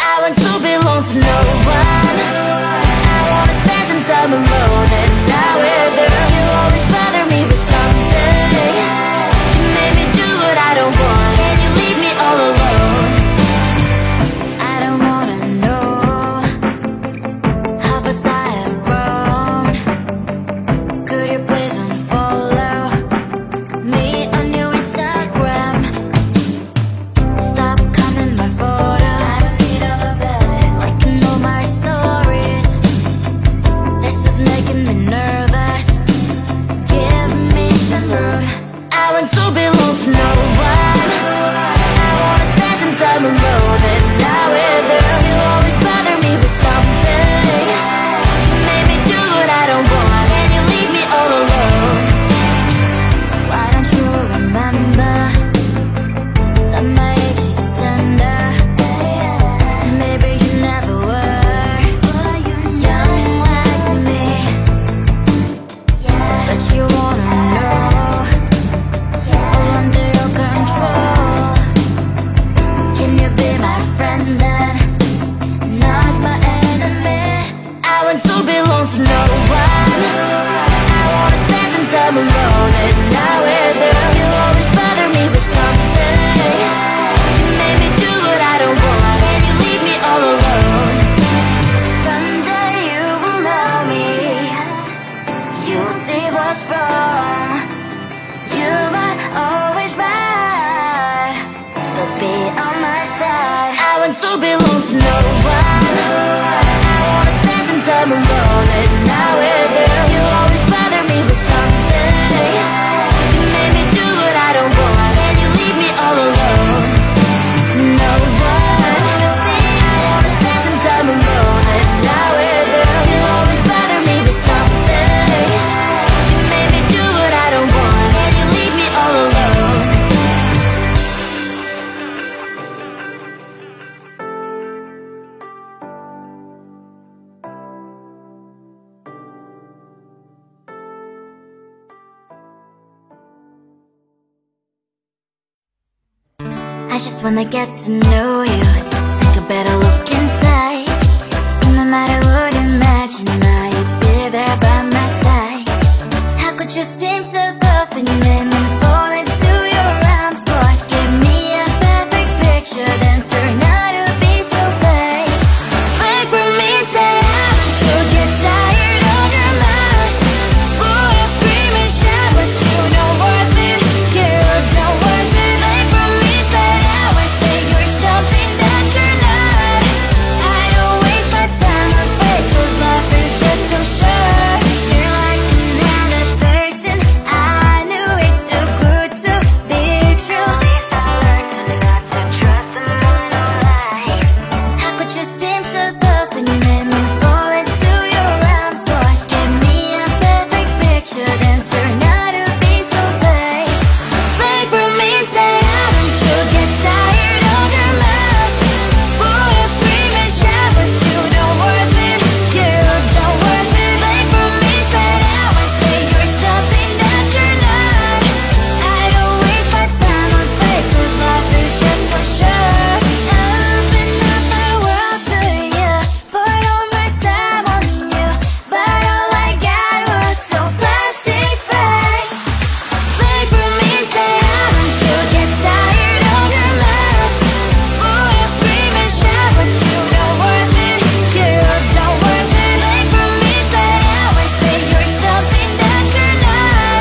I want to belong to no one. I wanna spend some time alone and die with her. You always bother me with something. You made me do what I don't want, and you leave me all alone. I don't wanna know how fast I have grown. Could you please unfollow me on your Instagram? Stop coming by photos. I don't need all of that. Liking all my stories. This is making me nervous. Give me some room. I want to belong to no one. I wanna spend some time alone and not with her. You always bother me with something. You made me do what I don't want, and you leave me all alone. Why don't you remember that my age is tender? Maybe you never were young like me, but you wanna know all under your control. Can you be my friend then, not my enemy? I want to belong to no one. I wanna spend some time alone and not with her. You always bother me with something. You made me do what I don't want, and you leave me all alone. Someday you will know me. You'll see what's wrong. You are always right, but be on my side. I want to belong to no one. I wanna spend some time alone and not with her. You always bother me with something. You made me do what I don't want, and you leave me all alone. No one. I wanna spend some time alone and not with her. You always bother me with something. You made me do what I don't want, and you leave me all alone. I just wanna get to know you, take a better look inside. No matter what you imagine, now you'd be there by my side. How could you seem so good when you made me fall into your arms? Boy, give me a perfect picture, then turn out to be so fake. Fake for me, say haven't you get tired of your mouth? Full of scream and shout, but you don't worth it. You don't worth it. Fake for me, say I say you're something that you're not. I don't waste my time on fake, 'cause life is just too short. You're like another person. I knew it's too good to be true. I learned to not to trust them on no lie. How could you seem so good when you made me fall into your arms? Boy, give me a perfect picture, then turn out to be so fake. Fake for me, say haven't you get tired of your mouth? Full of scream and shout, but you don't worth it. You don't worth it. Fake for me, say I say you're something that you're not. I don't waste my time on fake, 'cause life is just too short. I open up my world to you, put all my time on you, but all I got was so plastic fake. Fake for me, say haven't you get tired of your mouth? Full of scream and shout, but you don't worth it. You don't worth it. Fake for me, say I say you're something that you're not.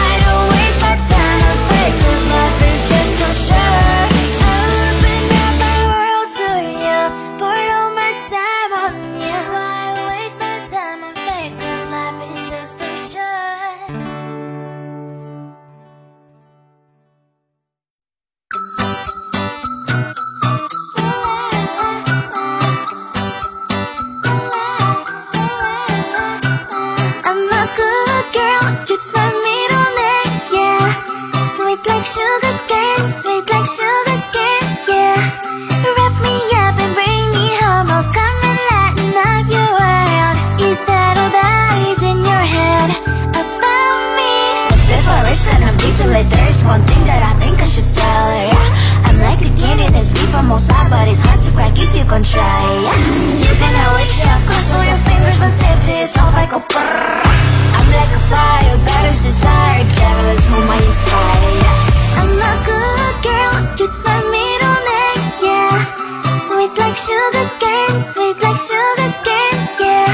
I don't waste my time on fake, 'cause life is just too short. I open up my world to you, put all my time on you. Why waste my time on fake, 'cause life is just too short. I'm a good girl, it's my middle name, yeah. Sweet like sugar cane, sweet like sugar cane, yeah. Wrap me up and bring me home, I'll come and lighten up your world. Is that all that is in your head about me? Before I spend a detail, there's one thing that I think I should tell her, yeah. I'm like the candy that's sweet from outside, but it's hard to crack if you control Sweet like sugar cane, sweet like sugar cane, yeah.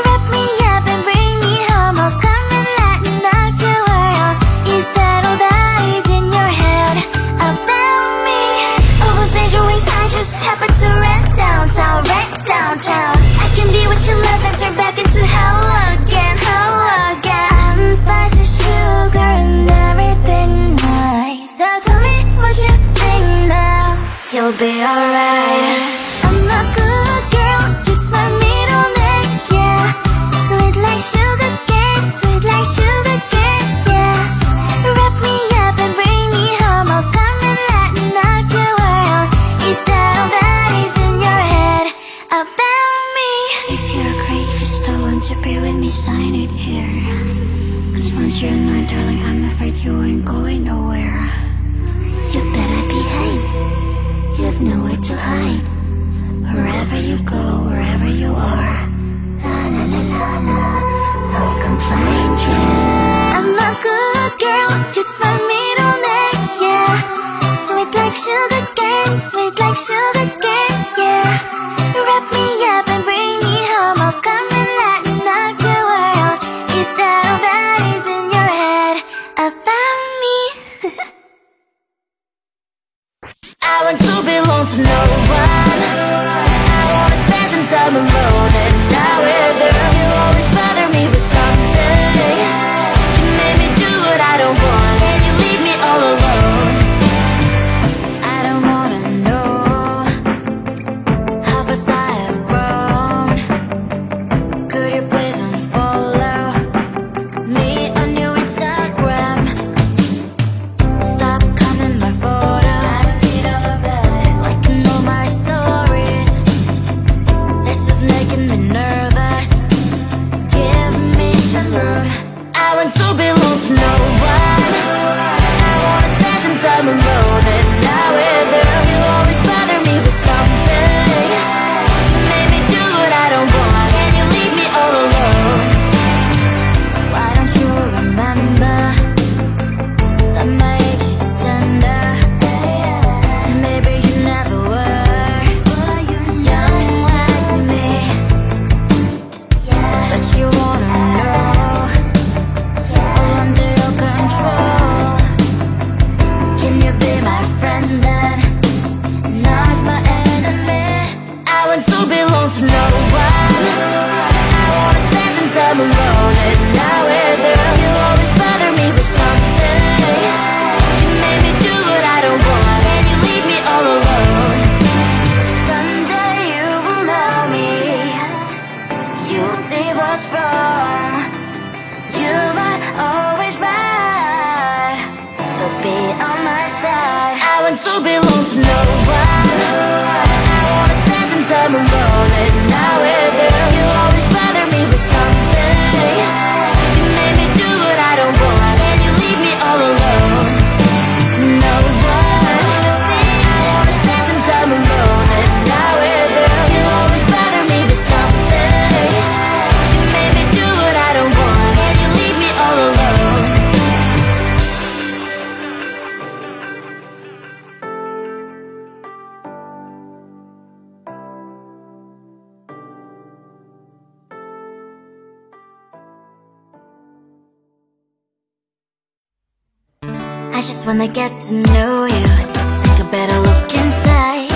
Wrap me up and bring me home. I'll come and lighten up your world. Is that all that is in your head about me? Oh, those angel wings, I just happen to rent downtown, rent downtown. I can be what you love and turn back into hell again, hell again. Spicy sugar and everything nice. So tell me what you think now. You'll be alright. I'm a good girl, it's my middle name, yeah. Sweet like sugar cane, sweet like sugar cane, yeah. Wrap me up and bring me home. I'll come and lighten up your world. Is that all that is in your head about me? If you're great, you still want to be with me, sign it here. Cause once you're mine, darling, I'm afraid you ain't going nowhere. You better behave, you've nowhere to hide. Wherever you go, wherever you are, la la la la la, I'll come find you. I'm a good girl, it's my middle name, yeah. Sweet like sugar cane, sweet like sugar cane, yeah. Wrap me up and bring me home. I'll come and lighten up your world. Is that all that is in your head about me? I want to belong to no one. I wanna spend some time alone and not with you. You always bother me with something. You made me do what I don't want, and you leave me all alone. I don't wanna know how fast I have grown. Could you please unfollow me on your Instagram? Stop coming my photos, liking all my stories. This is making me nervous. Give me some room. I want to belong to no one. I wanna spend some time alone and not with you. You always bother me with something. You made me do what I don't want, and you leave me all alone. Why don't you remember that my age is tender? Maybe you never were young like me, but you wanna know all under your control. Can you be my friend then, not my enemy? I want to belong to no one. I wanna spend some time alone and not with you. You always bother me with something. You made me do what I don't want, and you leave me all alone. Someday you will know me. You'll see what's wrong. You might always right, but be on my side. I want to belong to no one. I wanna spend some time alone and not with you. You always bother me with something. You made me do what I don't want, and you leave me all alone. No one. I wanna spend some time alone and not with you. You always bother me with something. You made me do what I don't want, and you leave me all alone. I just wanna get to know you, take a better look inside.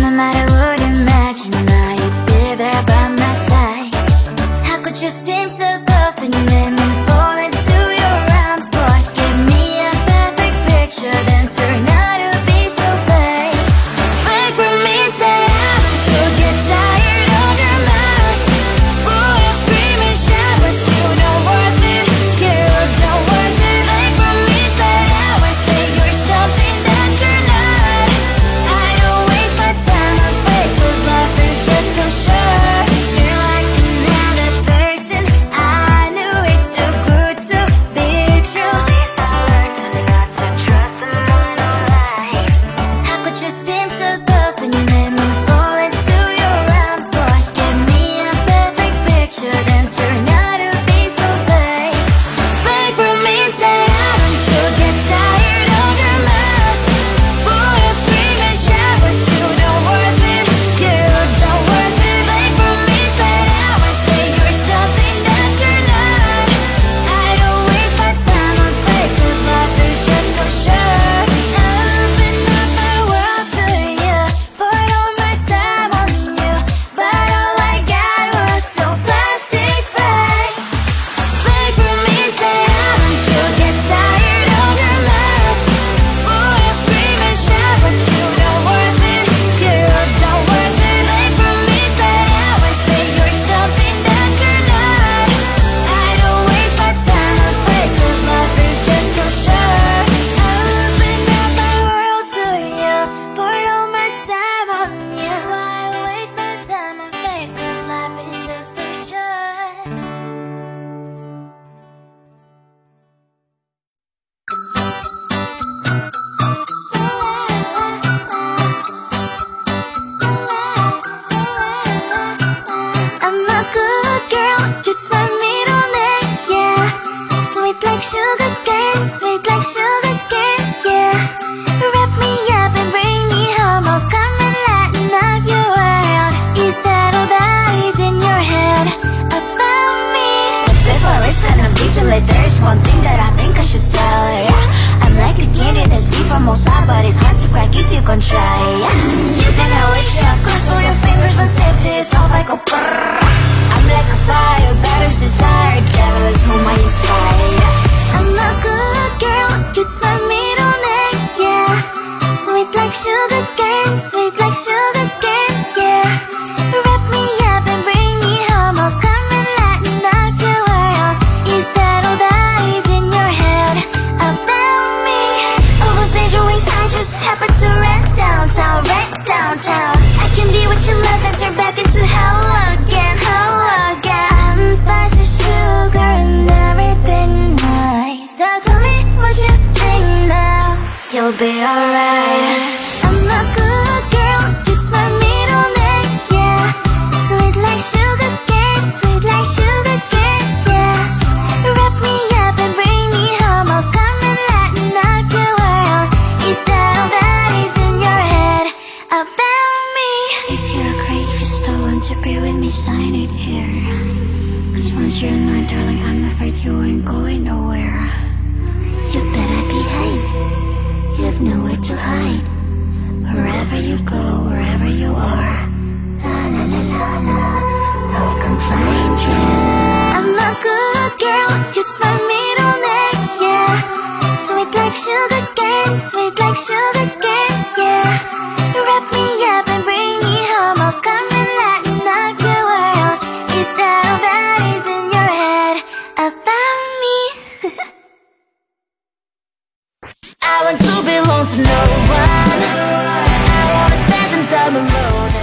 No matter what, imagine now you'd be there by my side. How could you seem so good and you made me fall into your arms, boy? Give me a perfect picture, then turn out to be so fake. Fake for me, say I don't you get tired of your mask. Full of scream and shout, but you don't worth it. You don't worth it. Fake for me, say I would say you're something that one thing that I think I should tell her, yeah. I'm like the candy that's deep from all sides, but it's hard to crack if you can try, yeah. You think I wish I've crossed all your fingers, but saved it off, I go brrrr. I'm like a fire, batter's desire, devil is whom I inspire. I'm a good girl, it's my middle name, yeah. Sweet like sugar cane, sweet like sugar cane, yeah. Wrap me up and bring me home, I'll come and lighten up your world. Is that all that is in your head about me? All those angel wings I just happen to rent downtown, I can be what you love and turn back into hell again, spicy sugar and everything nice. So tell me what you think now, you'll be alright. I'm a good girl, it's my middle name, yeah. Sweet like sugar cane, sweet like sugar cane, yeah. Wrap me up and bring me home, I'll come and lighten up your world. Is that all that is in your head about me? If you're great, if you still want to be with me, sign it here. Cause once you're mine, darling, I'm afraid you ain't going nowhere. You better behave, you have nowhere to hide. Wherever you go, wherever you are, la la la la la, I'll come find you. I'm a good girl, it's my middle name, yeah. Sweet like sugar cane, sweet like sugar cane, yeah. Wrap me up and bring me home, I'll come and lighten up your world. Is that all that is in your head about me? I want to belong to no one, I wanna spend some time alone.